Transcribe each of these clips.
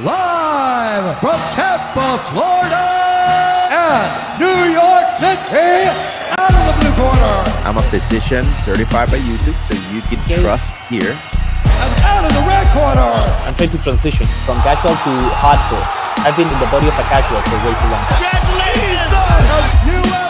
Live from Tampa, Florida, and New York City, out of the blue corner. I'm a physician certified by YouTube, so you can trust here. And out of the red corner. I'm trying to transition from casual to hardcore. I've been in the body of a casual for way too long. Congratulations! UFC.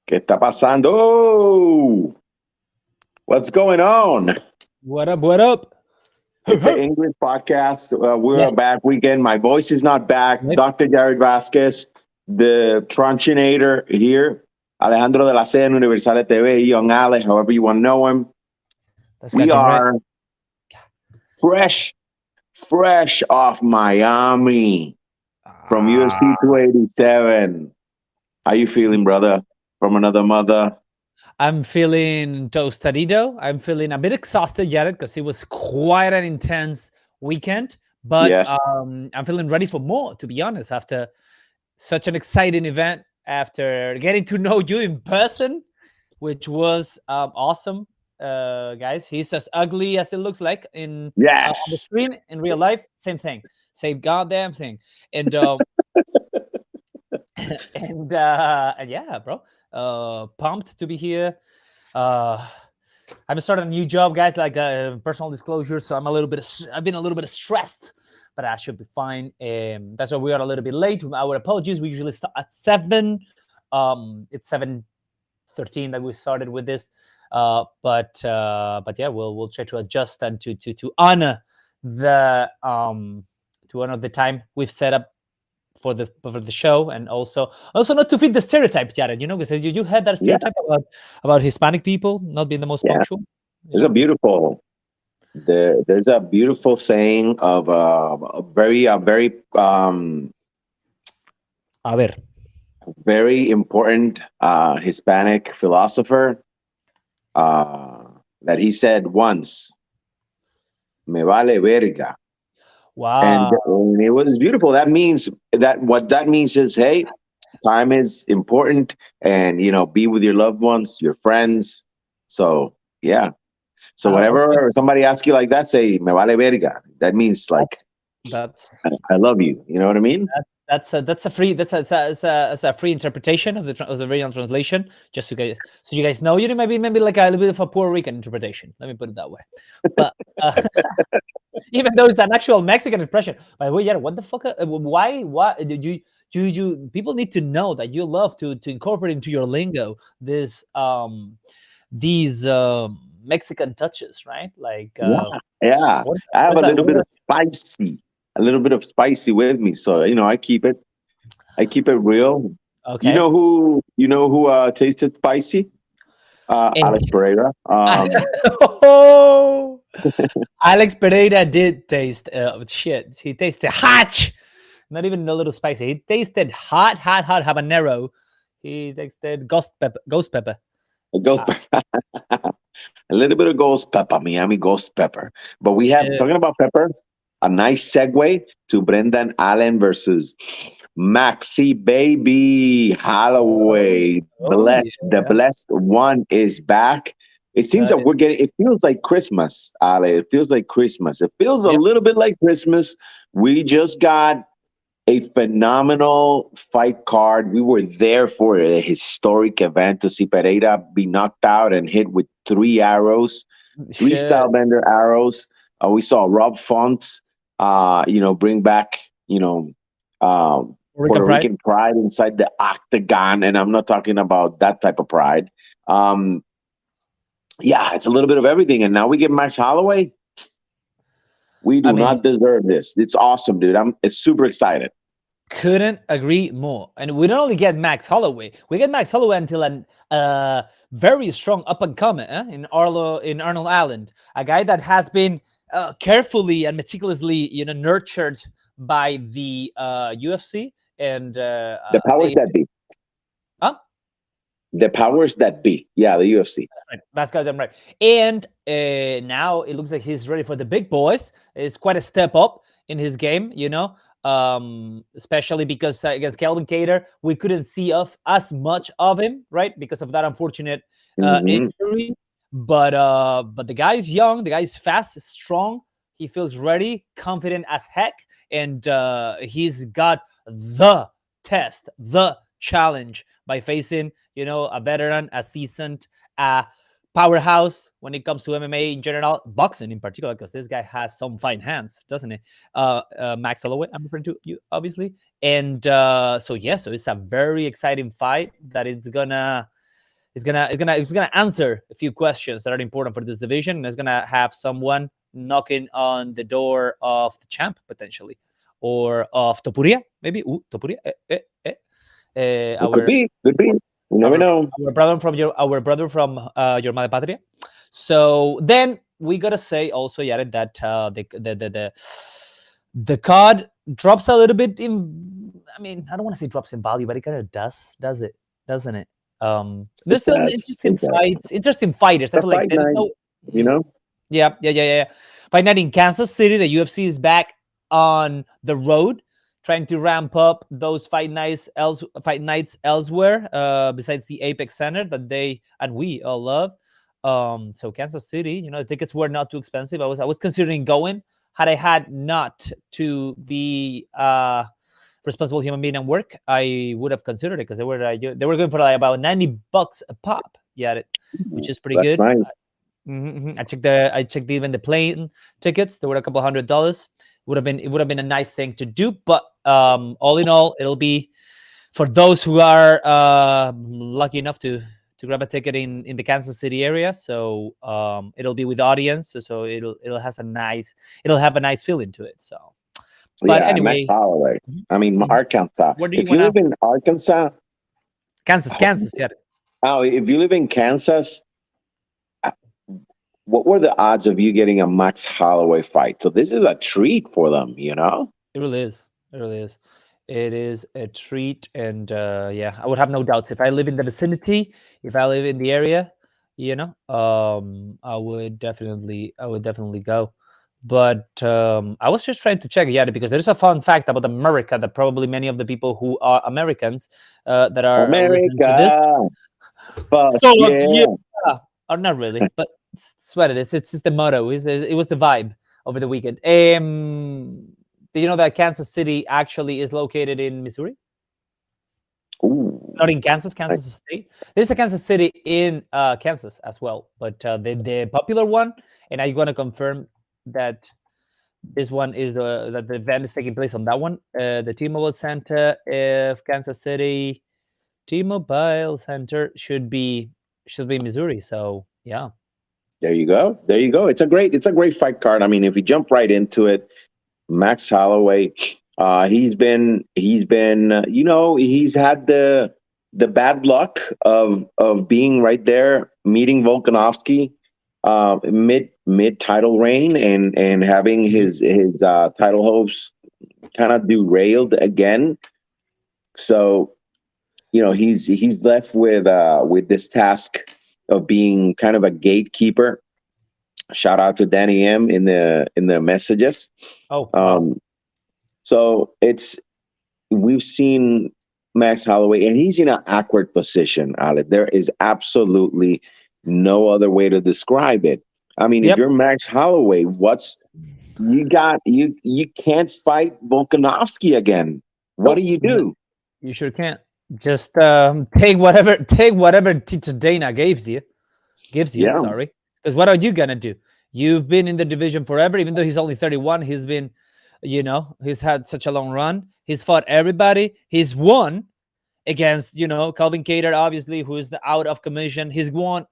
¿Qué está pasando? What's going on? What up? What up? It's an English podcast. We're Yes. back weekend. My voice is not back. Yep. Dr. Jared Vasquez, the Tronchinator here. Alejandro de la Cena, Universal TV, Young Alex, however you want to know him. That's We goddamn are right. fresh off Miami from UFC 287. How you feeling, brother? From another mother. I'm feeling tostadito. I'm feeling a bit exhausted, Jared, because it was quite an intense weekend. But Yes. I'm feeling ready for more, to be honest, after such an exciting event, after getting to know you in person, which was awesome. Guys, he's as ugly as it looks like on the Yes. screen. In real life, same thing. Same goddamn thing. And and yeah, bro. Pumped to be here. I've started a new job, guys. Like personal disclosure, so I've been a little bit stressed, but I should be fine. That's why we are a little bit late. Our apologies. We usually start at 7. It's 7:13 that we started with this. But yeah, we'll try to adjust and to honor the time we've set up for the show, and also not to fit the stereotype, Jared. Because you had that stereotype about Hispanic people not being the most punctual. There's a beautiful saying of a very very important Hispanic philosopher that he said once, "Me vale verga." Wow. And it was beautiful. That means is, hey, time is important, and be with your loved ones, your friends. So yeah. So whenever somebody asks you like that, say "me vale verga." That means like that's I love you. You know what I mean? That's a free free interpretation of the original translation. Just so you guys know, maybe like a little bit of a Puerto Rican interpretation. Let me put it that way. But even though it's an actual Mexican expression, by the way, yeah, what the fuck? Why did you? People need to know that you love to incorporate into your lingo these Mexican touches, right? Like yeah. I have a little bit of spicy with me, so I keep it real. Okay. You know who tasted spicy? Alex Pereira. Alex Pereira did taste shit. He tasted hot, not even a little spicy. He tasted hot habanero. He tasted ghost pepper. A little bit of ghost pepper, Miami ghost pepper. But we have, talking about pepper, a nice segue to Brendan Allen versus Maxi Baby Holloway. The blessed one is back. It seems that it feels like Christmas, Ale. It feels like Christmas. It feels a little bit like Christmas. We just got a phenomenal fight card. We were there for a historic event to see Pereira be knocked out and hit with 3 arrows, 3 stylebender arrows. We saw Rob Font, bring back, Puerto Rican pride inside the octagon. And I'm not talking about that type of pride. It's a little bit of everything. And now we get Max Holloway. We do not deserve this. It's awesome, dude. I'm super excited. Couldn't agree more. And we don't only get Max Holloway. We get Max Holloway until a very strong up-and-comer in Arnold Allen, a guy that has been carefully and meticulously, nurtured by the UFC and the powers that be. Huh? The powers that be. Yeah, the UFC. Right. That's goddamn right. And now it looks like he's ready for the big boys. It's quite a step up in his game, especially because against Calvin Cater, we couldn't see as much of him, right? Because of that unfortunate Hmm. injury. But the guy is young, the guy is fast, strong. He feels ready, confident as heck, and he's got the test, the challenge by facing, a veteran, a seasoned, a powerhouse when it comes to MMA in general, boxing in particular, because this guy has some fine hands, doesn't he? Max Holloway, I'm referring to you, obviously. And so it's a very exciting fight that it's gonna answer a few questions that are important for this division, and it's gonna have someone knocking on the door of the champ potentially, or of Topuria, maybe. Topuria. Could be. Could be. You never know. Our brother from your Madre Patria. So then we gotta say also, Jared, that the card drops a little bit in. I mean, I don't want to say drops in value, but it kind of does it, doesn't it? There's still interesting fights, interesting fighters. I feel like there's no, yeah. Fight night in Kansas City. The UFC is back on the road, trying to ramp up those fight nights elsewhere, besides the Apex Center that they and we all love. So Kansas City, the tickets were not too expensive. I was considering going had I had not to be responsible human being and work. I would have considered it because they were going for like about $90 a pop. Yeah, which is pretty good. Nice. I checked even the plane tickets. There were a couple $100. It would have been a nice thing to do, but all in all, it'll be for those who are lucky enough to grab a ticket in the Kansas City area. So it'll be with audience, so it'll have a nice feeling to it. So, but anyway, Holloway. I mean, Arkansas. If you live in Arkansas, Kansas, yeah. Oh, if you live in Kansas, what were the odds of you getting a Max Holloway fight? So this is a treat for them, It really is. It is a treat, and I would have no doubts if I live in the vicinity, if I live in the area, I would definitely go. But I was just trying to check, because there's a fun fact about America that probably many of the people who are Americans that are listening to this, or not really, but it's what it is. It's just the motto. It was the vibe over the weekend. Do you know that Kansas City actually is located in Missouri? Ooh. Not in Kansas State. There's a Kansas City in Kansas as well, but the popular one, and I want to confirm that this one is that the event is taking place on that one. The T-Mobile Center of Kansas City, T-Mobile Center should be Missouri. So yeah. There you go. It's a great fight card. I mean, if you jump right into it, Max Holloway, he's had the bad luck of being right there meeting Volkanovski mid title reign and having his title hopes kind of derailed again. So, he's left with this task of being kind of a gatekeeper. Shout out to Danny M in the messages. Oh, wow. So we've seen Max Holloway, and he's in an awkward position, Ale. There is absolutely no other way to describe it. I mean, if you're Max Holloway, you can't fight Volkanovski again. What do you do? You sure can't. Just take whatever Tito Dana gives you. Sorry, because what are you gonna do? You've been in the division forever, even though he's only 31. He's been, he's had such a long run. He's fought everybody. He's won against, Calvin Cater, obviously, who is out of commission. He won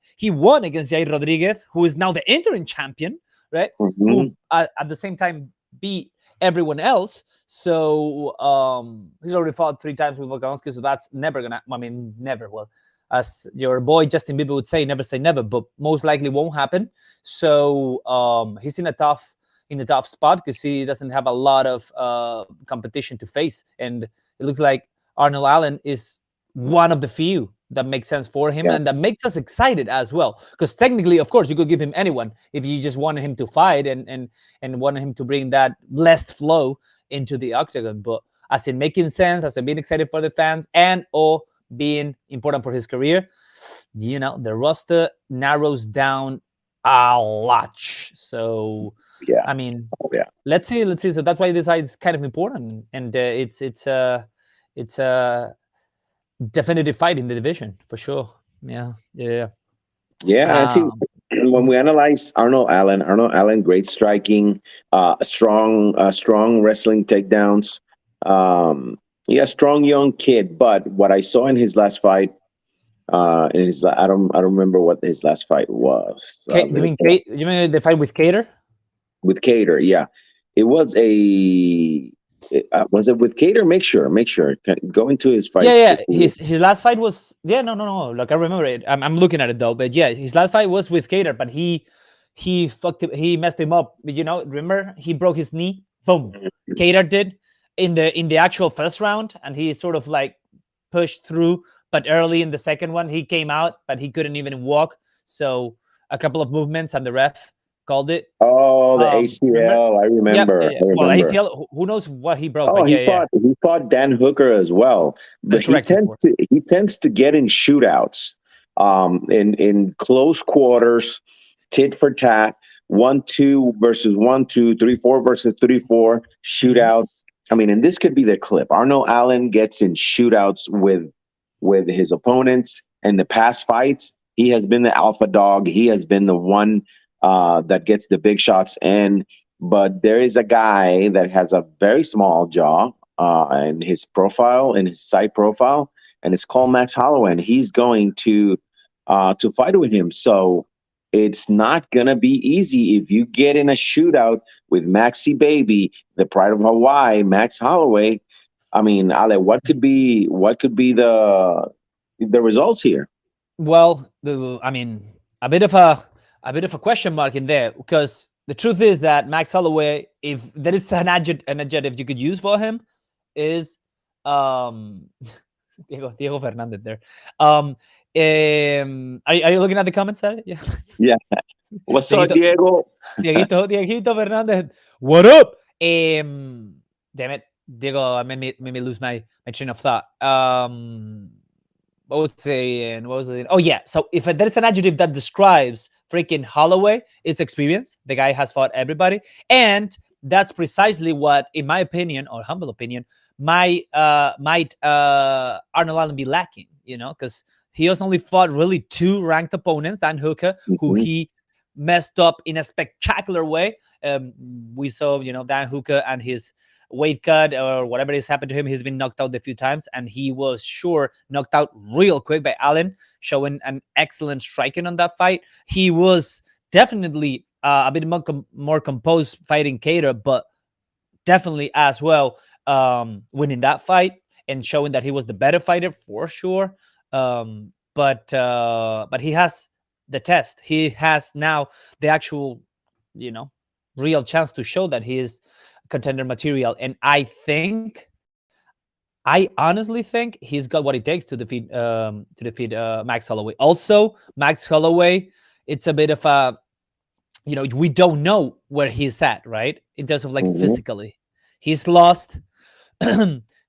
against Jair Rodriguez, who is now the interim champion, right? Mm-hmm. Who at the same time beat everyone else. So he's already fought 3 times with Volkanovski, so that's never gonna. I mean, never. Well, as your boy Justin Bieber would say, never say never, but most likely won't happen. So he's in a tough spot because he doesn't have a lot of competition to face, and it looks like Arnold Allen is one of the few that makes sense for him Yeah. and that makes us excited as well. Because technically, of course, you could give him anyone if you just wanted him to fight and wanted him to bring that blessed flow into the octagon. But as in making sense, as in being excited for the fans and or being important for his career, the roster narrows down a lot. So, Yeah. I mean, Oh, yeah. let's see. So that's why this side is kind of important, and it's a definitive fight in the division for sure. Yeah. Yeah, and I see Um, when mhm. we analyze Arnold Allen, great striking, strong wrestling takedowns. Yeah, strong young kid. But what I saw in his last fight, I don't remember what his last fight was. You mean Kate? You mean the fight with Cater? With Cater, yeah, it was was it with Cater? Make sure. Go into his Yeah, fights to yeah. see. His last fight was no. Like I remember it. I'm looking at it though, but yeah, his last fight was with Cater, but he fucked him, he messed him up. But remember he broke his knee. Boom. Cater did in the actual first round, and he sort of like pushed through, but early in the second one he came out, but he couldn't even walk. So a couple of movements, and the ref called it. Oh, the Remember? ACL. I Yep. remember. I Well, remember. ACL. Who knows what he broke? Oh, But yeah. he fought Dan Hooker as well, That's but correct. he tends to get in shootouts, in close quarters, tit for tat, 1-2 versus 1-2, 3-4 versus 3-4 Mhm. shootouts. I mean, and this could be the clip. Arnold Allen gets in shootouts with his opponents. In the past fights, he has been the alpha dog. He has been the one that gets the big shots in. But there is a guy that has a very small jaw in his profile, in his side profile, and it's called Max Holloway, and he's going to fight with him. So it's not gonna be easy if you get in a shootout with Maxi Baby, the pride of Hawaii, Max Holloway. I mean, Ale, what could be the results here? Well, I mean, a bit of a question mark in there, because the truth is that Max Holloway, if there is an adjective you could use for him, is um Diego Fernandez there. Are you looking at the comments? Sorry? Yeah. Yeah. What's up, Dieguito, Diego? Dieguito Fernandez. What up? Damn it, Diego, made me lose my train of thought. What was I saying? Oh yeah. So if there's an adjective that describes freaking Holloway, it's experience. The guy has fought everybody, and that's precisely what, in my opinion, or humble opinion, might Arnold Allen be lacking. Because he has only fought really two ranked opponents: Dan Hooker, who Mhm. he messed up in a spectacular way. We saw, Dan Hooker and his weight cut or whatever has happened to him. He's been knocked out a few times, and he was sure knocked out real quick by Allen, showing an excellent striking on that fight. He was definitely a bit more composed fighting Cater, but definitely as well winning that fight and showing that he was the better fighter for sure. But he has the test. He has now the actual, you know, real chance to show that he is contender material. And I honestly think he's got what it takes to defeat Max Holloway. Also, Max Holloway, it's a bit of a, we don't know where he's at, right? In terms of like Mhm. physically, he's lost.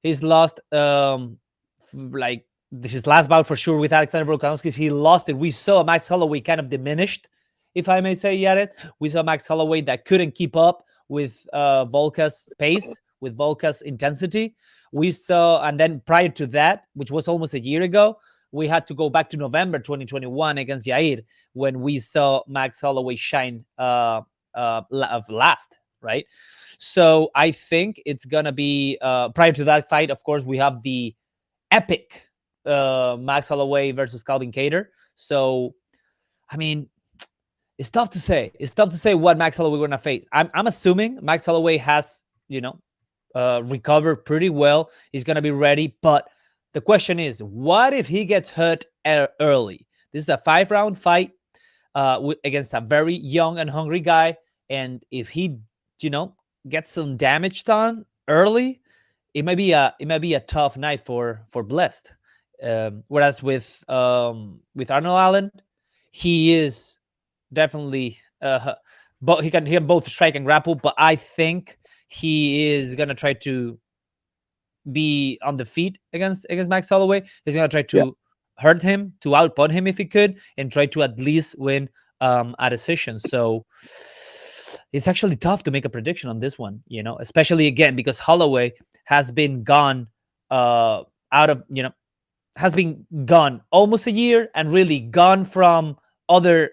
He's lost. Like his last bout for sure with Alexander Volkanovski, he lost it. We saw Max Holloway kind of diminished, if I may say, Yaret. We saw Max Holloway that couldn't keep up with Volka's pace, with Volka's intensity. We saw, and then prior to that, which was almost a year ago, we had to go back to November 2021 against Yair when we saw Max Holloway shine of last, right? So I think it's gonna be prior to that fight. Of course, we have the epic Max Holloway versus Calvin Cater. So I mean, it's tough to say. It's tough to say what Max Holloway we're gonna face. I'm assuming Max Holloway has recovered pretty well. He's gonna be ready, but the question is, what if he gets hurt early? This is a 5-round fight against a very young and hungry guy, and if he, you know, gets some damage done early, it might be a tough night for Blessed. Whereas with Arnold Allen, he is definitely but he can both strike and grapple. But I think he is gonna try to be on the feet against Max Holloway. He's gonna try Yeah. to hurt him, to output him if he could, and try to at least win a decision. So it's actually tough to make a prediction on this one, especially again because Holloway has been gone out of has been gone almost a year and really gone from other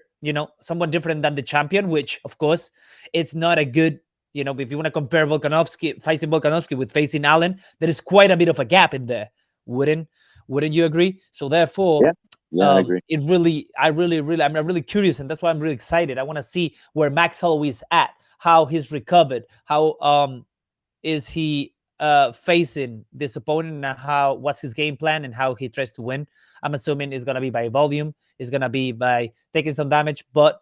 somewhat different than the champion, which of course it's not a good if you want to compare Volkanovski facing Volkanovski with facing Allen, there is quite a bit of a gap in there. Wouldn't you agree? So therefore, Yeah. Yeah, I agree. I'm really curious, and that's why I'm really excited. I want to see where Max Holloway is at, how he's recovered, how is he facing this opponent, and what's his game plan and how he tries to win. I'm assuming it's gonna be by volume, it's gonna be by taking some damage, but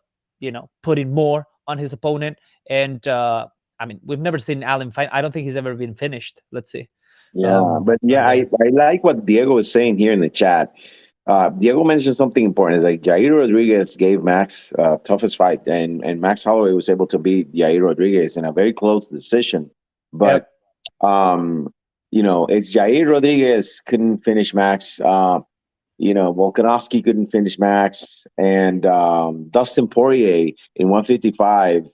putting more on his opponent. And I mean, we've never seen Allen fight. I don't think he's ever been finished. Let's see. Yeah, but yeah, I like what Diego is saying here in the chat. Diego mentioned something important. It's like Jair Rodriguez gave Max toughest fight, and Max Holloway was able to beat Jair Rodriguez in a very close decision. But it's Jair Rodriguez couldn't finish Max. Volkanovski couldn't finish Max, and Dustin Poirier in 155,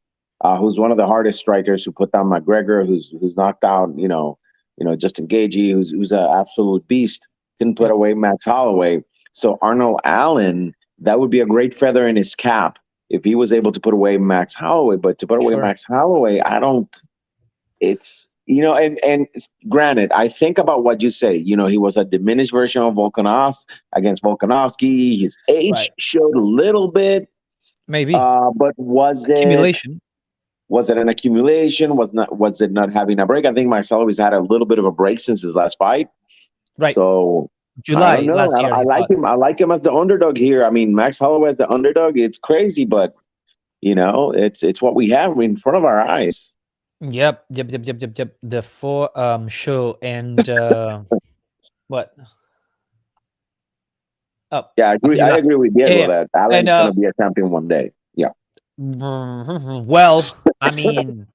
who's one of the hardest strikers, who put down McGregor, who's knocked out, Justin Gaethje, who's an absolute beast, couldn't put away Max Holloway. So Arnold Allen, that would be a great feather in his cap if he was able to put away Max Holloway. But to put away Max Holloway, I don't. It's and granted, I think about what you say. He was a diminished version of against Volkanovski. His age showed a little bit, maybe. But was accumulation? Was it an accumulation? Was it not having a break? I think Max Holloway's had a little bit of a break since his last fight. Right. So July last year. I like him. I like him as the underdog here. I mean, Max Holloway as the underdog. It's crazy, but it's what we have in front of our eyes. Yep. The four show and what? Oh, yeah, I agree with Diego that Allen's gonna be a champion one day. Yeah. Well, I mean,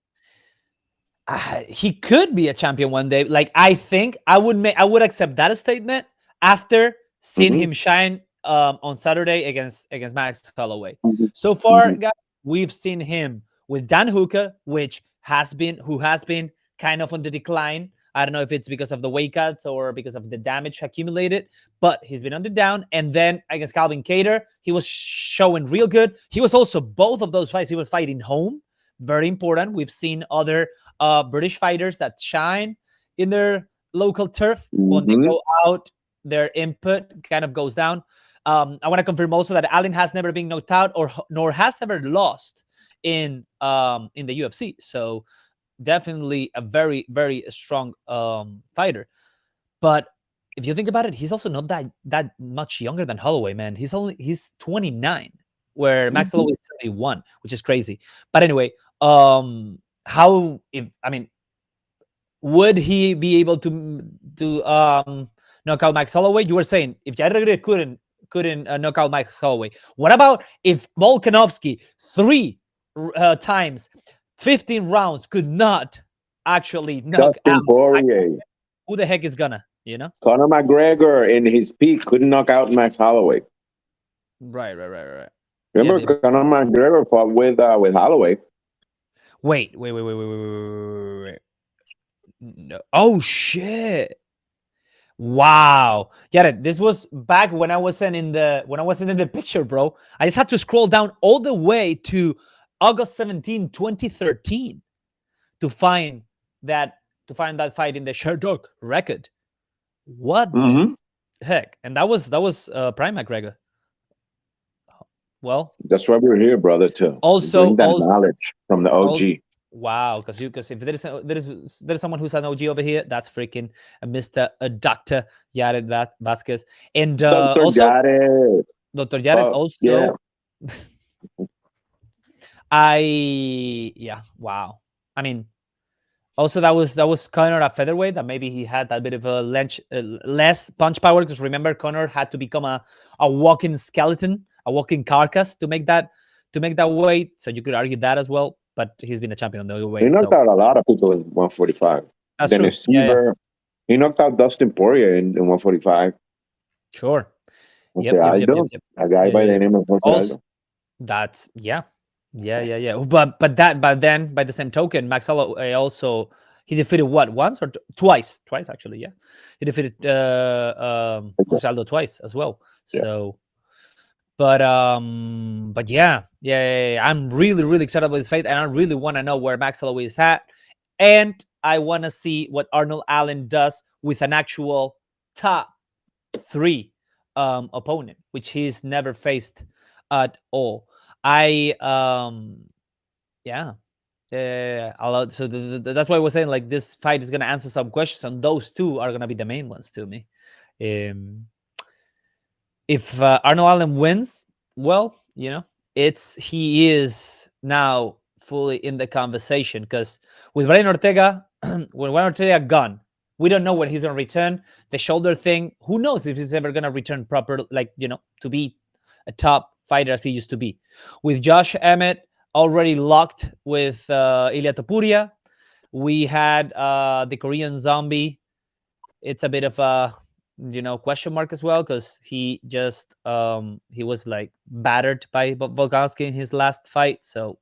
he could be a champion one day. Like, I think I would accept that statement after seeing him shine on Saturday against Max Holloway. So far, guys, we've seen him with Dan Hooker, who has been kind of on the decline. I don't know if it's because of the weight cuts or because of the damage accumulated, but he's been on the down. And then against Calvin Kattar, he was showing real good. He was also, both of those fights, he was fighting home. Very important. We've seen other British fighters that shine in their local turf. When they go out, their input kind of goes down. I want to confirm also that Allen has never been knocked out nor has ever lost in the UFC. So definitely a very, very strong fighter. But if you think about it, he's also not that much younger than Holloway, man. He's 29, where Max Holloway is 31, which is crazy. But anyway, would he be able to knock out Max Holloway? You were saying if Jair Rodriguez couldn't knock out Max Holloway. What about if Volkanovski 3 times 15 rounds could not actually knock out Poirier? Who the heck is gonna, Conor McGregor in his peak couldn't knock out Max Holloway. Right. Remember, Conor McGregor fought with Holloway. Wait. No. Oh shit. Wow. Yeah, this was back when I wasn't in the picture, bro. I just had to scroll down all the way to August 17, 2013 to find that fight in the Sherdog record. What the heck? And that was Prime McGregor. Well, that's why we're here, brother, to bring that knowledge from the OG. Wow, because if there is someone who's an OG over here, that's freaking Mr. Dr. Jared Vasquez. And Dr. also Jared. Dr. Jared also. Yeah. Wow. I mean, Also, that was Connor at featherweight. That maybe he had that bit of a less punch power, because remember Connor had to become a walking skeleton, a walking carcass to make that weight. So you could argue that as well. But he's been a champion on the He weight, knocked so out a lot of people in 145. that's true. Dennis Yeah, yeah, Seaver. He knocked out Dustin Poirier in 145. sure. Jose Yep, yep, yep, yep, Aldo, yep. a guy Yeah, by yeah, the yeah. name of Jose Also, Aldo. that's yeah, yeah, yeah, yeah. But then by the same token, Max Holloway also he defeated what, once or twice actually. Yeah, he defeated Jose Aldo twice as well. Yeah. So, but yeah, yeah, yeah, yeah. I'm really really excited about this fight, and I really want to know where Max Holloway is at, and I want to see what Arnold Allen does with an actual top three opponent, which he's never faced at all. I yeah. So that's why I was saying, like, this fight is gonna answer some questions, and those two are gonna be the main ones to me. Um, if Arnold Allen wins, well, he is now fully in the conversation, because with Brian Ortega, when Brian Ortega gone, we don't know when he's gonna return. The shoulder thing, who knows if he's ever gonna return proper, like, to be a top fighter as he used to be. With Josh Emmett already locked with Ilya Topuria, we had the Korean Zombie. It's a bit of a question mark as well, because he was like battered by Volkanovski in his last fight. So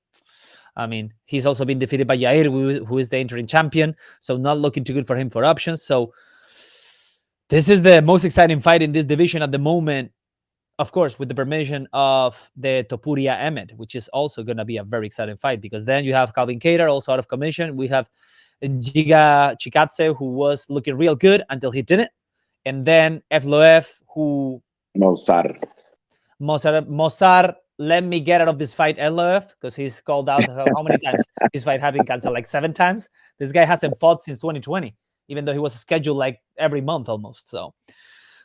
I mean, he's also been defeated by Yair, who is the interim champion. So not looking too good for him for options. So this is the most exciting fight in this division at the moment, of course, with the permission of the Topuria Emmett, which is also going to be a very exciting fight, because then you have Calvin Kattar also out of commission. We have Giga Chikadze, who was looking real good until he didn't. And then Evloev, who Mozart. Mozart, let me get out of this fight, Evloev, because he's called out how many times his fight had been canceled? Like 7 times. This guy hasn't fought since 2020, even though he was scheduled like every month almost.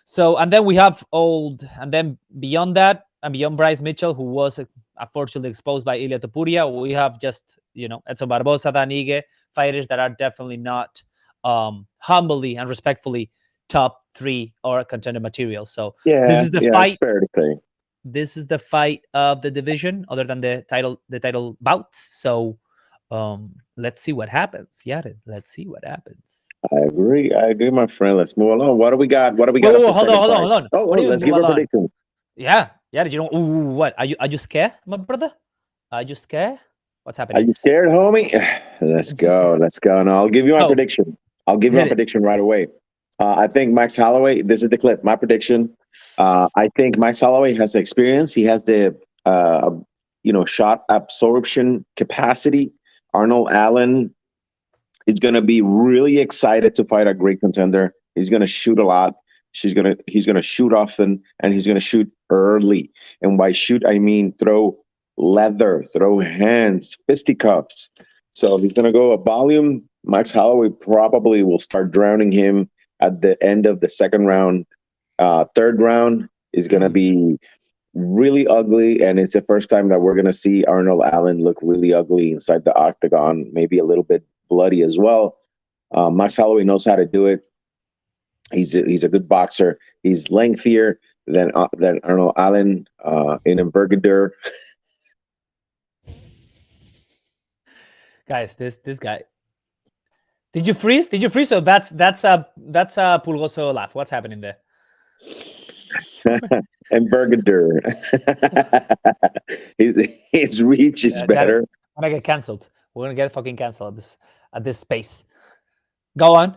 So, and then we have and then beyond that, and beyond Bryce Mitchell, who was unfortunately exposed by Ilya Topuria, we have just, Edson Barbosa, Dan Ige, fighters that are definitely not humbly and respectfully top 3 or contender material. So this is the fight. It's fair to say. This is the fight of the division, other than the title bouts. So let's see what happens. Yeah, let's see what happens. I agree, my friend. Let's move along. What do we got? Hold on. Let's give our prediction. Yeah. Did you know? Ooh, what? Are you scared, my brother? Are you scared? What's happening? Are you scared, homie? Let's go. No, I'll give you my prediction. I'll give you my prediction right away. I think Max Holloway. This is the clip. My prediction. I think Max Holloway has the experience. He has the shot absorption capacity. Arnold Allen is going to be really excited to fight a great contender. He's going to shoot a lot. He's going to shoot often, and he's going to shoot early. And by shoot, I mean throw leather, throw hands, fisticuffs. So he's going to go a volume. Max Holloway probably will start drowning him at the end of the second round. Third round is going to be really ugly, and it's the first time that we're going to see Arnold Allen look really ugly inside the octagon, maybe a little bit bloody as well. Max Holloway knows how to do it. He's a good boxer. He's lengthier than Arnold Allen in envergadure. Guys, this guy. Did you freeze? So that's a Pulgoso laugh. What's happening there? Envergadure. his reach is better. I'm gonna get canceled. We're gonna get fucking canceled at this space. Go on.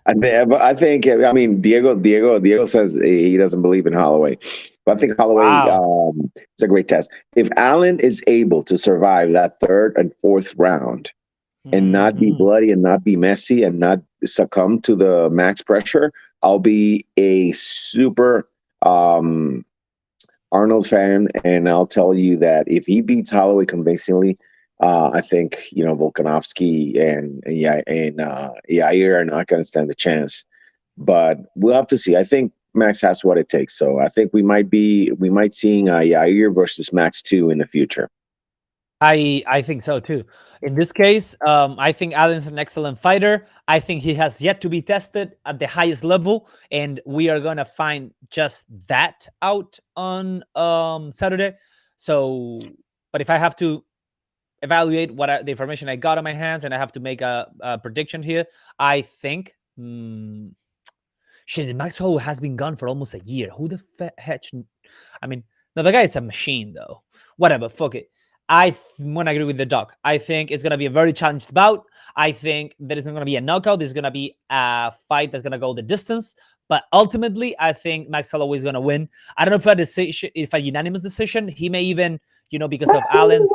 I think. I mean, Diego says he doesn't believe in Holloway, but I think Holloway. It's a great test. If Allen is able to survive that third and fourth round, and not be bloody and not be messy and not succumb to the max pressure, I'll be a super Arnold fan, and I'll tell you that if he beats Holloway convincingly, I think Volkanovski and Yair are not going to stand a chance. But we'll have to see. I think Max has what it takes. So I think we might seeing Yair versus Max 2 in the future. I think so too. In this case, I think Allen's an excellent fighter. I think he has yet to be tested at the highest level, and we are gonna find just that out on Saturday. So, but if I have to evaluate the information I got on my hands, and I have to make a prediction here, I think. Shit, Max Holloway has been gone for almost a year. Who the heck? I mean, no, the guy is a machine, though. Whatever, fuck it. I want to agree with the doc. I think it's going to be a very challenged bout. I think there isn't going to be a knockout. There's going to be a fight that's going to go the distance. But ultimately, I think Max Holloway is going to win. I don't know if a decision, if a unanimous decision. He may even, because of Allen's.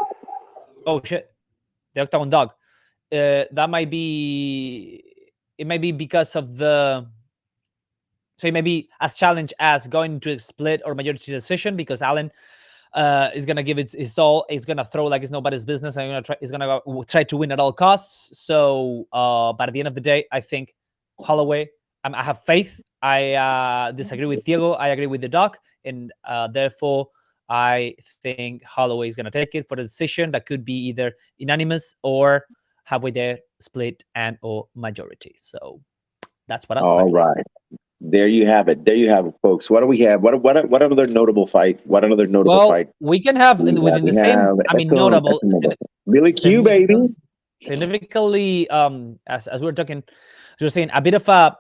Oh shit, the Octagon dog. That might be. It might be because of the. So it may be as challenged as going to a split or majority decision, because Allen is gonna give it his all. He's gonna throw like it's nobody's business. He's gonna try to win at all costs. So, but at the end of the day, I think Holloway. I have faith. I disagree with Diego. I agree with the doc, and therefore I think Holloway is gonna take it for the decision that could be either unanimous or halfway there, split and or majority. So that's what I'm. All right. There you have it. There you have it, folks. What do we have? What another notable fight? What another notable fight? We can have within the same. I mean, notable. Billy Q, baby. Significantly, as we're talking, as we're saying, a bit of a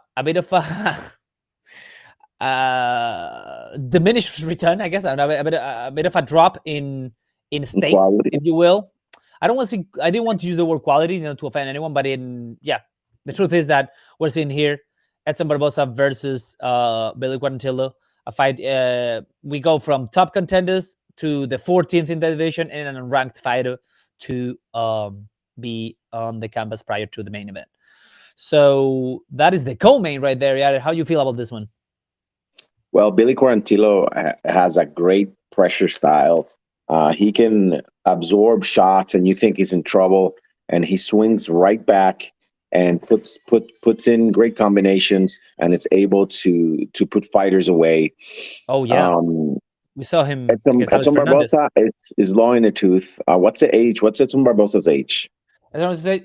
diminished return, I guess. A bit of a drop in stakes, quality, if you will. I didn't want to use the word quality, to offend anyone, but the truth is that we're seeing here Edson Barbosa versus Billy Quarantillo, a fight. We go from top contenders to the 14th in the division and an unranked fighter to be on the canvas prior to the main event. So that is the co-main right there. Yeah, how do you feel about this one? Well, Billy Quarantillo has a great pressure style. He can absorb shots, and you think he's in trouble, and he swings right back and puts in great combinations, and it's able to put fighters away. Oh yeah, we saw him. Edson Barbosa is long in the tooth. What's the age? What's Edson Barbosa's age?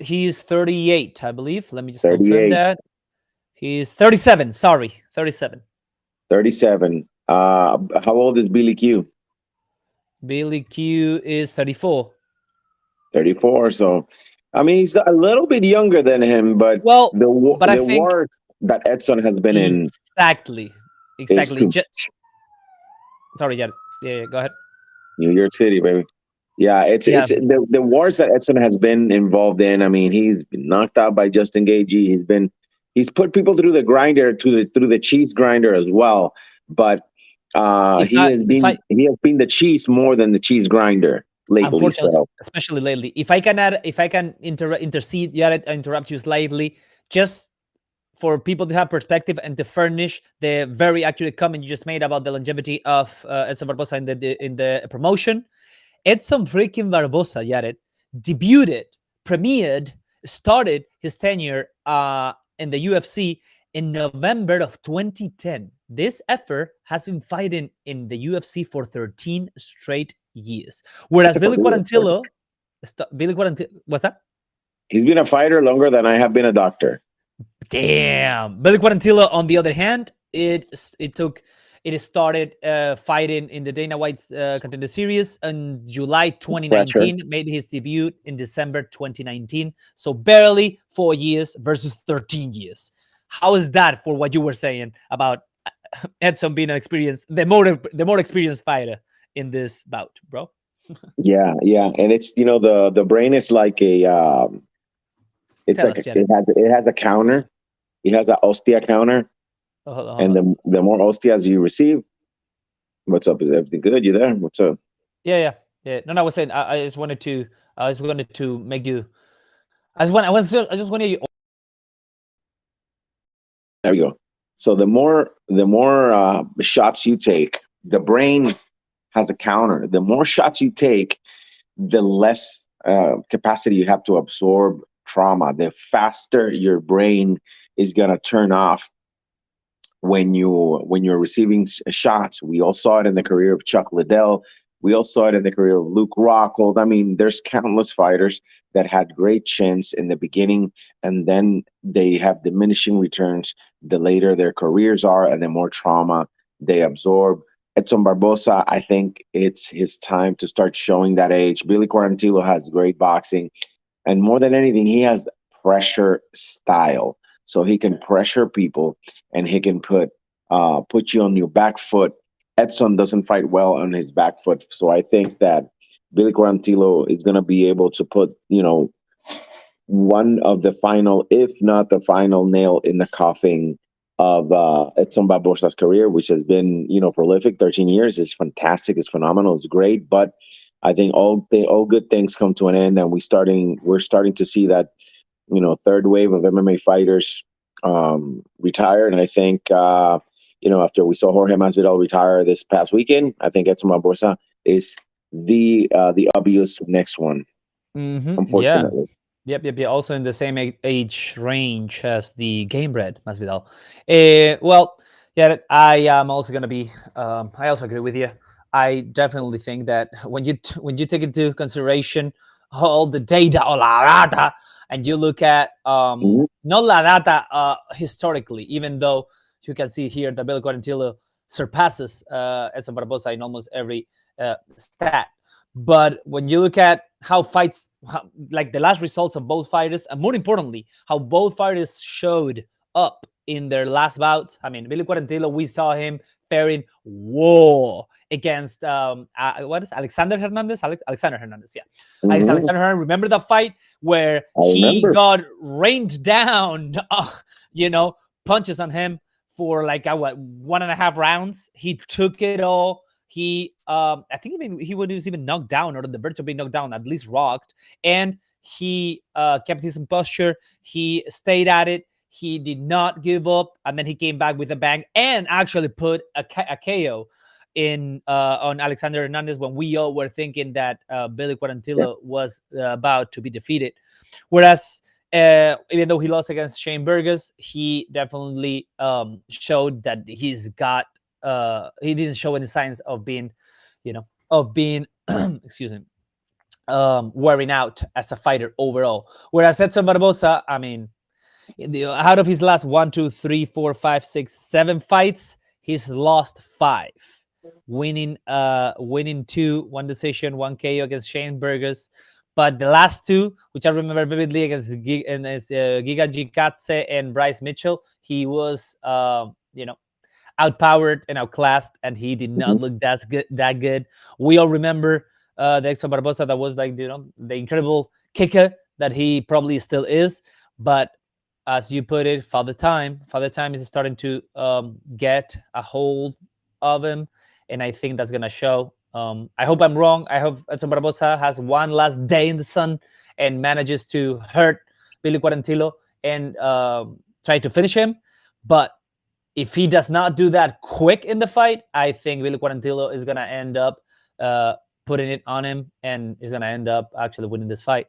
He's 38, I believe. Let me just confirm that. He's 37. Sorry, 37. 37. How old is Billy Q? Billy Q is 34. 34. So, I mean, he's a little bit younger than him, but the war that Edson has been in. Exactly. Sorry, Jared. Yeah, go ahead. New York City, baby. Yeah, it's the wars that Edson has been involved in. I mean, he's been knocked out by Justin Gaethje. He's put people through the grinder, through the cheese grinder as well. But he has been the cheese more than the cheese grinder lately. Unfortunately, especially lately. If I can intercede, interrupt you slightly, just for people to have perspective and to furnish the very accurate comment you just made about the longevity of Edson Barbosa in the promotion. Edson freaking Barbosa, Jared, started his tenure in the UFC in November of 2010. This effort has been fighting in the UFC for 13 straight years. Whereas Billy Quarantillo, what's that? He's been a fighter longer than I have been a doctor. Damn. Billy Quarantillo, on the other hand, it started fighting in the Dana White's Contender Series in July 2019, made his debut in December 2019. So barely 4 years versus 13 years. How is that for what you were saying about Edson being the more experienced fighter in this bout, bro? Yeah. And it's, the brain is like a, it has a counter. It has an Ostia counter. And the more Ostias you receive, what's up? Is everything good? You there? What's up? Yeah. No, I was saying I just wanted to make you. I just wanted you. There we go. So the more shots you take, the brain has a counter. The more shots you take, the less capacity you have to absorb trauma. The faster your brain is gonna turn off when you're receiving shots. We all saw it in the career of Chuck Liddell. We all saw it in the career of Luke Rockhold. I mean, there's countless fighters that had great chins in the beginning, and then they have diminishing returns the later their careers are, and the more trauma they absorb. Edson Barbosa, I think it's his time to start showing that age. Billy Quarantillo has great boxing, and more than anything, he has pressure style. So he can pressure people, and he can put you on your back foot. Edson doesn't fight well on his back foot, so I think that Billy Quarantillo is going to be able to put one of the final, if not the final, nail in the coffin of Edson Barbosa's career, which has been prolific. 13 years is fantastic. It's phenomenal. It's great, but I think all good things come to an end, and we're starting to see that third wave of MMA fighters retire. And I think after we saw Jorge Masvidal retire this past weekend, I think Edson Barbosa is the obvious next one. Yeah. Unfortunately. Yep. Also in the same age range as the Game Bread Masvidal. Well, yeah, I am also gonna be. I also agree with you. I definitely think that when you take into consideration all the data, all la data, and you look at Mhm. not la data historically, even though you can see here that Billy Quarantillo surpasses Edson Barbosa in almost every stat. But when you look at how fights, like the last results of both fighters, and more importantly, how both fighters showed up in their last bouts. I mean, Billy Quarantillo, we saw him pairing war against what is Alexander Hernandez? Alexander Hernandez, yeah. Against Mhm. Alexander Hernandez. Remember that fight where I he remember. got rained down, you know, punches on him for like 1.5 rounds. He took it all. He, I think even he was even knocked down or on the verge of being knocked down, at least rocked, and he kept his posture. He stayed at it. He did not give up, and then he came back with a bang and actually put a KO in on Alexander Hernandez when we all were thinking that Billy Yeah. Quarantillo was about to be defeated. Whereas even though he lost against Shane Burgos, he definitely showed that he's got. He didn't show any signs of being, excuse me, wearing out as a fighter overall. Whereas Edson Barbosa, I mean, out of his last 1, 2, 3, 4, 5, 6, 7 fights, he's lost 5, winning 2, 1 decision, 1 KO against Shane Burgos. But the last 2, which I remember vividly against Giga Jikatse and Bryce Mitchell, he was, outpowered and outclassed, and he did not Mhm. look that good. We all remember the Edson Barbosa that was like the incredible kicker that he probably still is. But as you put it, Father Time is starting to get a hold of him, and I think that's gonna show. I hope I'm wrong. I hope Edson Barbosa has one last day in the sun and manages to hurt Billy Quarantillo and try to finish him. But if he does not do that quick in the fight, I think Billy Quarantillo is gonna end up putting it on him and is gonna end up actually winning this fight.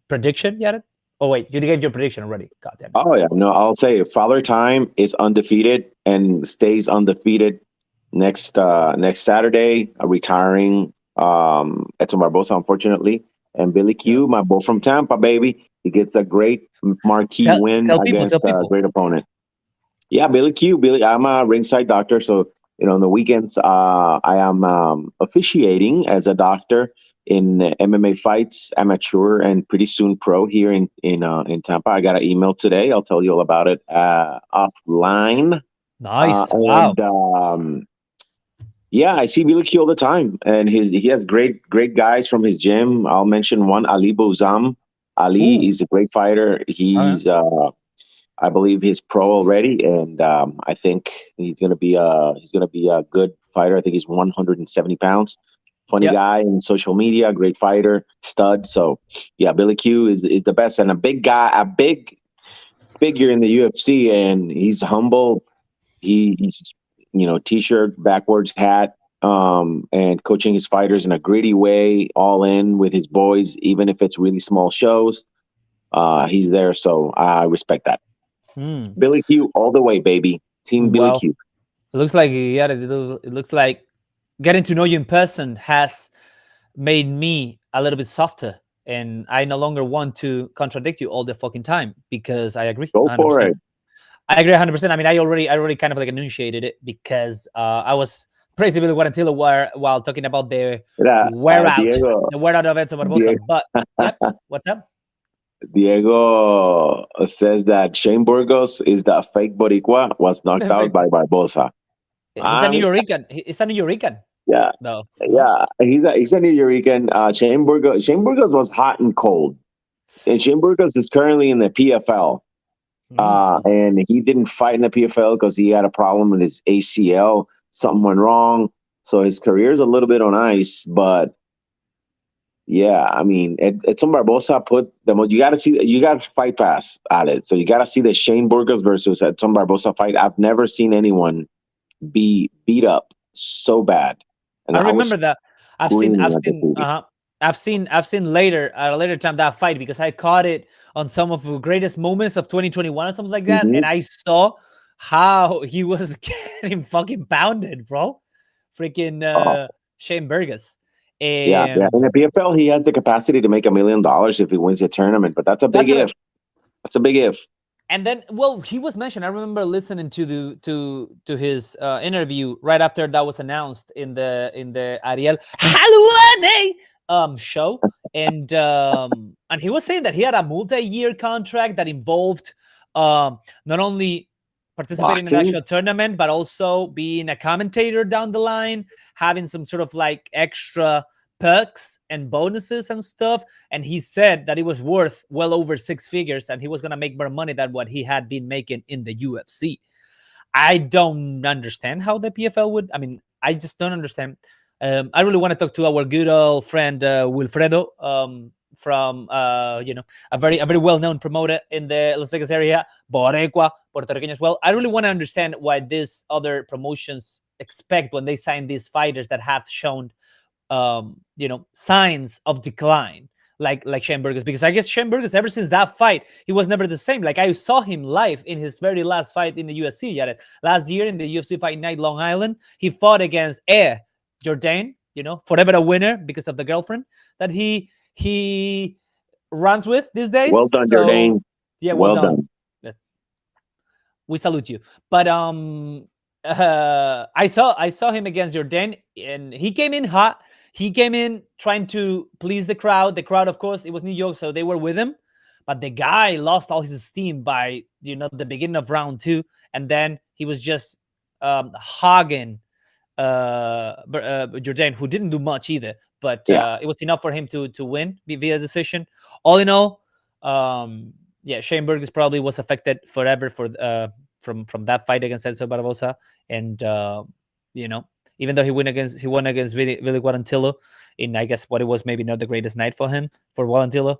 Prediction, Yared? Oh wait, you gave your prediction already. God damn it. Oh yeah, no, I'll say Father Time is undefeated and stays undefeated next Saturday, retiring Edson Barbosa, unfortunately, and Billy Yeah. Q, my boy from Tampa, baby, he gets a great marquee Tell win tell people, against tell a people. great opponent. Yeah, Billy Q. Billy, I'm a ringside doctor, so on the weekends, I am officiating as a doctor in MMA fights, amateur and pretty soon pro here in Tampa. I got an email today. I'll tell you all about it offline. Nice. Wow. And yeah, I see Billy Q all the time, and he has great guys from his gym. I'll mention one, Ali Bozam. Ali Ooh. is a great fighter. Okay. I believe he's pro already, and I think he's gonna be a good fighter. I think he's 170 pounds. Funny Yep. guy in social media, great fighter, stud. So yeah, Billy Q is the best, and a big guy, a big figure in the UFC, and he's humble. He's t-shirt, backwards hat, and coaching his fighters in a gritty way, all in with his boys, even if it's really small shows. He's there, so I respect that. Hmm. Billy Q all the way, baby. Team Billy Well, Q. it looks like, yeah, it looks like getting to know you in person has made me a little bit softer, and I no longer want to contradict you all the fucking time because I agree Go for 100%. it. I agree 100%. I mean, I already kind of like enunciated it because I was praising Billy Guarantilo while talking about Yeah, Diego. the wear out of Edson Barbosa. Diego, But yep, what's up? Diego says that Shane Burgos is the fake Boricua was knocked out by Barbosa. He's a I New mean, Yorican. He's a New Yorican, yeah, though. No? yeah. He's a New Yorican. Shane Burgos was hot and cold, and Shane Burgos is currently in the PFL. Mhm. And he didn't fight in the PFL because he had a problem with his ACL. Something went wrong, so his career's a little bit on ice. But yeah, I mean, Edson Barbosa put the most. You got to fight pass at it. So you got to see the Shane Burgos versus Edson Barbosa fight. I've never seen anyone be beat up so bad, and I I was remember that. I've seen, screaming I've at the seen, TV. I've seen later at a later time that fight because I caught it on some of the greatest moments of 2021 or something like that, Hmm. and I saw how he was getting fucking pounded, bro. Freaking Oh, Shane Burgos, yeah, yeah. In and the PFL, he has the capacity to make $1 million if he wins the tournament, but that's a big that's what. if. That's a big if. And then, well, he was mentioned. I remember listening to his interview right after that was announced in the Ariel Holloway show, and he was saying that he had a multi-year contract that involved not only participating in the Boxing. actual tournament but also being a commentator down the line, having some sort of like extra perks and bonuses and stuff. And he said that it was worth well over six figures and he was going to make more money than what he had been making in the UFC. I don't understand how the PFL would. I mean, I just don't understand. I really want to talk to our good old friend Wilfredo from a very well known promoter in the Las Vegas area, Boricua, Puerto Rican as well. I really want to understand why these other promotions expect when they sign these fighters that have shown signs of decline, like Shane Burgos, because I guess Shane Burgos, ever since that fight, he was never the same. Like I saw him live in his very last fight in the UFC. Jared. Last year in the UFC Fight Night Long Island, he fought against Jordan, forever a winner because of the girlfriend that he runs with these days. Well done, So Jordan. yeah, well Well done. done. We salute you. But I saw him against Jordan, and he came in hot. He came in trying to please the crowd. The crowd, of course, it was New York, so they were with him. But the guy lost all his steam by the beginning of round two, and then he was just hogging Jordan, who didn't do much either. But Yeah. it was enough for him to win via decision. All in all, yeah, Shane Burgos probably was affected forever from that fight against Edson Barbosa, and even though he won against Billy Guarantillo in, I guess, what it was maybe not the greatest night for him, for Guarantillo,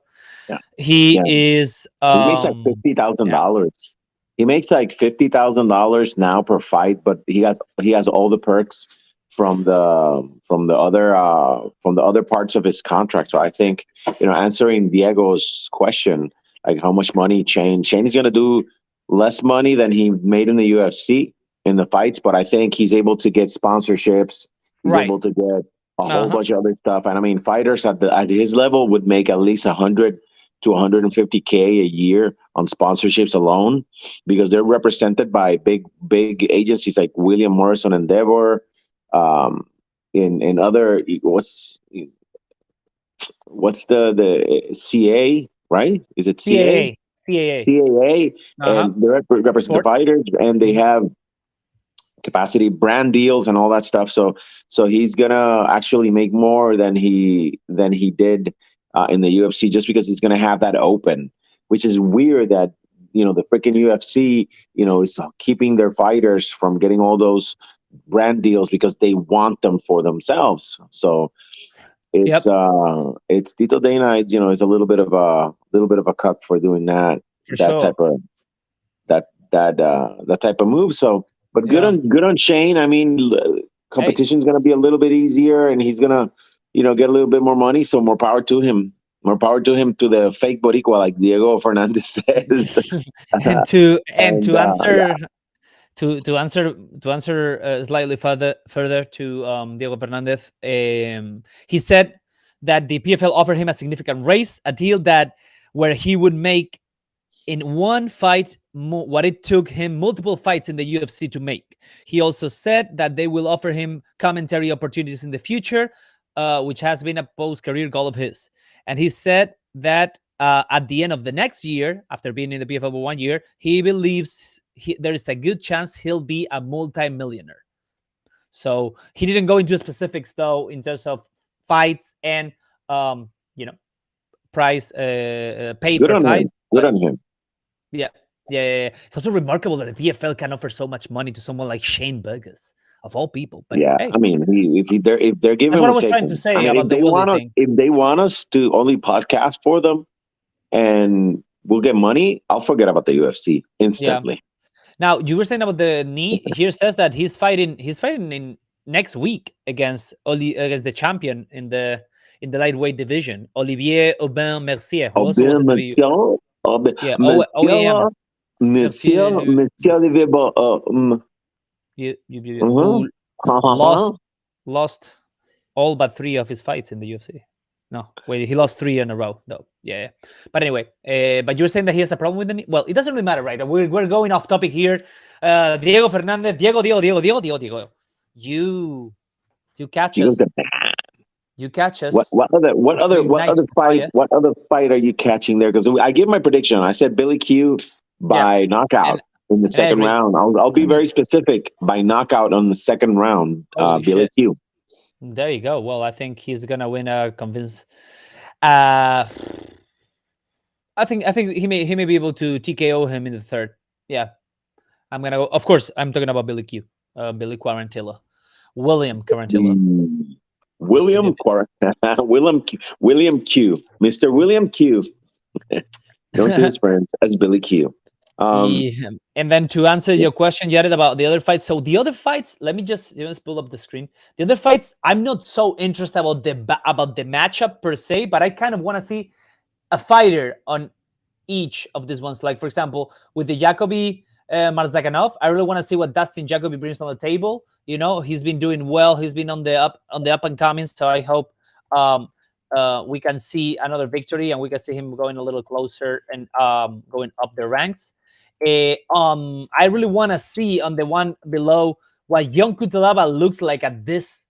Yeah. he Yeah. is He makes like yeah, $50,000. He makes like $50,000 now per fight, but he has all the perks from the other parts of his contract. So I think, answering Diego's question, like how much money Shane is gonna do less money than he made in the UFC in the fights, but I think he's able to get sponsorships. He's right. able to get a whole Uh-huh. bunch of other stuff. And I mean, fighters at his level would make at least 100 to 150K a year on sponsorships alone, because they're represented by big agencies like William Morrison Endeavor, in other, what's the CA, right? Is it CA? CAA. CAA, Uh-huh. and they represent the Sports. fighters, and they Mhm. have capacity brand deals and all that stuff. So he's gonna actually make more than he did in the UFC, just because he's gonna have that open, which is weird that the freaking UFC is keeping their fighters from getting all those brand deals because they want them for themselves. So it's Yep, it's Tito Dana, is a little bit of a cuck for doing that for that sure. type of that type of move. So, but good Yeah. on Shane. I mean, Hey, competition's gonna be a little bit easier, and he's gonna, get a little bit more money. So more power to him. More power to him, to the fake Boricua, like Diego Fernandez says. and to And answer yeah, to answer slightly further to Diego Fernandez, he said that the PFL offered him a significant raise, a deal that where he would make in one fight what it took him multiple fights in the UFC to make. He also said that they will offer him commentary opportunities in the future, which has been a post-career goal of his. And he said that at the end of the next year, after being in the PFL for 1 year, he believes there is a good chance he'll be a multi-millionaire. So he didn't go into specifics, though, in terms of fights and, price, pay Good per on fight. him. Good on him. Yeah. It's also remarkable that the PFL can offer so much money to someone like Shane Burgos, of all people. But Yeah, hey, I mean, if they're giving, that's what I we're was trying to taking. say I mean, about the Willie thing. if they want us to only podcast for them, and we'll get money, I'll forget about the UFC instantly. Now you were saying about the knee. Here says that he's fighting in next week against the champion in the lightweight division, Olivier Aubin Mercier, who also was in the OAM. Monsieur Olivier, Who lost all but 3 of his fights in the UFC. No, wait, he lost 3 in a row, though. Yeah. But anyway, but you're saying that he has a problem with the knee? Well, it doesn't really matter, right? We're going off topic here. Diego Fernandez, Diego. You catch us. You catch us. What other fight are you catching there? Because I give my prediction. I said Billy Q by knockout in the second round. I'll be very specific, by knockout on the second round. Billy Q. There you go. Well, I think he's gonna win a convince. I think he may be able to TKO him in the third. Yeah, I'm gonna go. Of course, I'm talking about Billy Q. William Quarantilla. William Q. Mr. William Q. Known to his friends as Billy Q. And then to answer your question, Jared, about the other fights. So the other fights, let me just pull up the screen. The other fights, I'm not so interested about the matchup per se, but I kind of want to see a fighter on each of these ones. Like, for example, with the Jacoby Marzakanov, I really want to see what Dustin Jacoby brings on the table. He's been doing well. He's been on the up and coming. So I hope we can see another victory and we can see him going a little closer and going up the ranks. I really want to see on the one below what Young Kutalaba looks like at this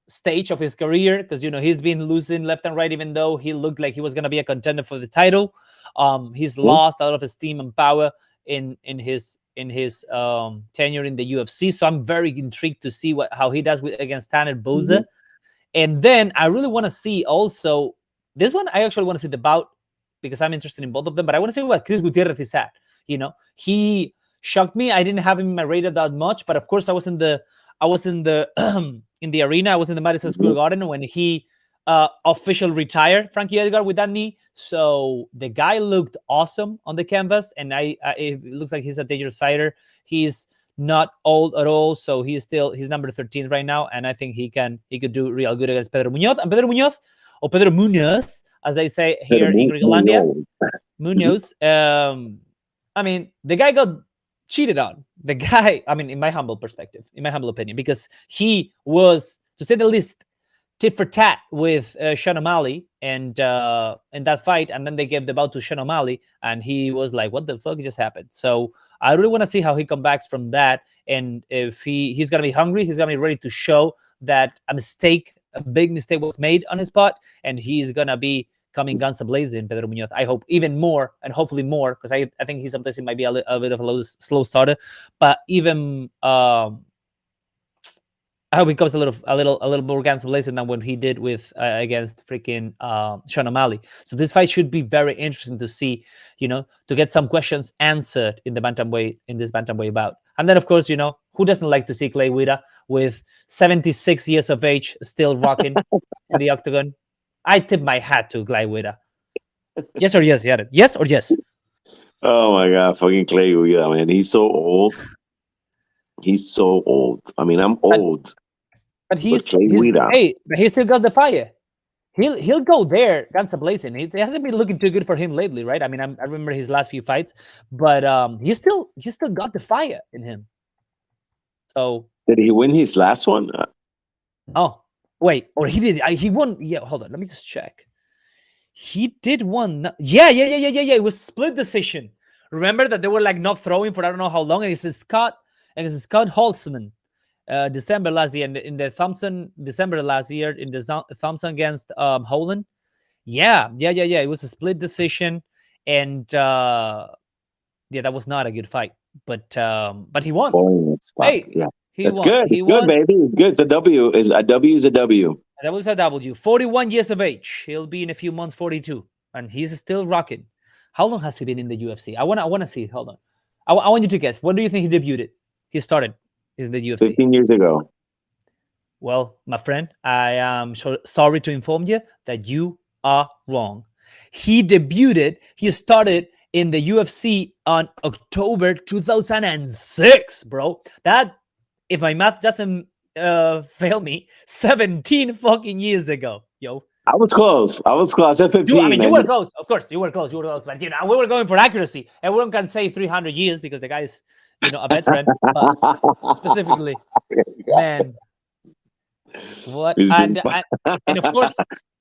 stage of his career, because he's been losing left and right, even though he looked like he was going to be a contender for the title. He's lost a lot of his steam and power in his tenure in the UFC. So I'm very intrigued to see how he does against Tanner Boza. And then I really want to see also this one. I actually want to see the bout because I'm interested in both of them, but I want to see what Chris Gutierrez is at. He shocked me. I didn't have him in my radar that much, but of course I was in the in the arena. I was in the Madison Square Garden when he officially retired Frankie Edgar with that knee. So the guy looked awesome on the canvas, and it looks like he's a dangerous fighter. He's not old at all, so he's number 13 right now, and I think he could do real good against Pedro Munoz. And Pedro Munoz, or Pedro Munoz, as they say here in Gringolandia, Munoz. I mean, the guy got cheated on. The guy, I mean, in my humble opinion, because he was, to say the least, tit for tat with Sean O'Malley and in that fight, and then they gave the bout to Sean O'Malley, and he was like, "What the fuck just happened?" So I really want to see how he comes back from that, and if he's gonna be hungry, he's gonna be ready to show that a big mistake was made on his part, and he's gonna be coming guns a-blazing, Pedro Munoz. I hope even more, and hopefully more, because I think he might be a bit of a slow starter, but even I hope he comes a little more guns a-blazing than what he did with against freaking Sean O'Malley. So this fight should be very interesting to see, to get some questions answered in this bantamweight bout. And then, of course, who doesn't like to see Clay Guida with 76 years of age still rocking in the octagon? I tip my hat to Clay Guida. Yes or yes, Jared? Yes or yes? Oh my God, fucking Clay Guida, man. He's so old. I mean, I'm old. But he still got the fire. He'll go there, guns a-blazing. It hasn't been looking too good for him lately, right? I mean, I remember his last few fights, but he still got the fire in him. So Did he win his last one? oh wait, or he did. He won. Yeah, hold on. Let me just check. He did one. Yeah. It was split decision. Remember that they were like not throwing for I don't know how long. And it's Scott Holtzman, December last year in the Thompson. December last year in the Thompson against Holland. Yeah. It was a split decision, and yeah, that was not a good fight. But he won. Hey, Yeah, he that's won. good. He It's won. good, baby. It's good. It's a W. Is a W is a W. That was a W. 41 years of age. He'll be in a few months 42, and he's still rocking. How long has he been in the UFC? I wanna see. Hold on. I want you to guess. When do you think he debuted? He started in the UFC. 15 years ago. Well, my friend, I am sorry to inform you that you are wrong. He started in the UFC on October 2006, bro. That, if my math doesn't fail me, 17 fucking years ago, yo. I was close. I said 15. You were close. Of course, you were close. But we were going for accuracy. Everyone can say 300 years because the guy is, a veteran. But specifically, man, what?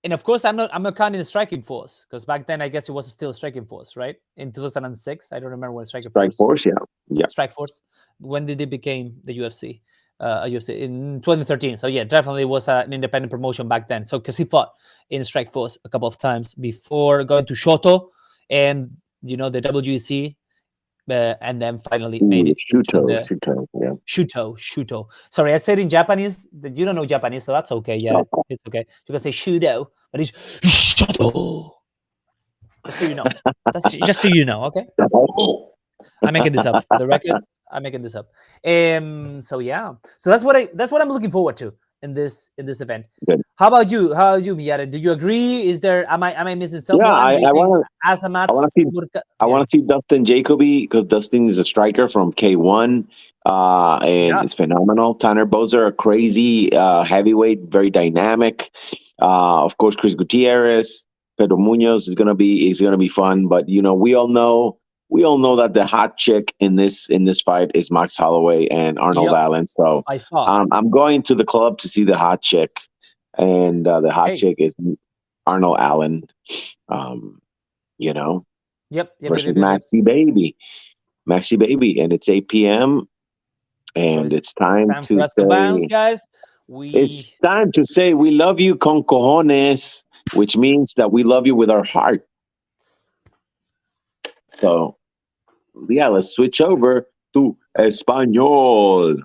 And of course, I'm not counting the striking force, because back then I guess it was still striking force, right? In 2006, I don't remember when Strike Force, yeah. Strike Force. When did it became the UFC? UFC in 2013. So yeah, definitely was an independent promotion back then. So because he fought in Strike Force a couple of times before going to Shoto and the WEC, and then finally made it. Shuto. Sorry, I said in Japanese. You don't know Japanese, so that's okay. Yeah, it's okay. You can say Shudo, but it's Shuto. Just so you know. Just so you know, okay? I'm making this up for the record. I'm making this up. So yeah. So that's what I'm looking forward to in this event. Good. How about you? Miyata? Do you agree? Am I missing someone? Yeah, I want to see Dustin Jacoby, because Dustin is a striker from K1, and it's phenomenal. Tanner Bozer, a crazy heavyweight, very dynamic. Of course, Chris Gutierrez, Pedro Munoz is gonna be fun. But we all know that the hot chick in this fight is Max Holloway and Arnold Allen. So I'm going to the club to see the hot chick, and the hot chick is Arnold Allen. Versus Maxi Baby, and it's 8 p.m. and it's time to say, bounce, guys. It's time to say we love you con cojones, which means that we love you with our heart. So, yeah, let's switch over to Español.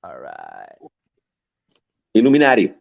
All right. Illuminati.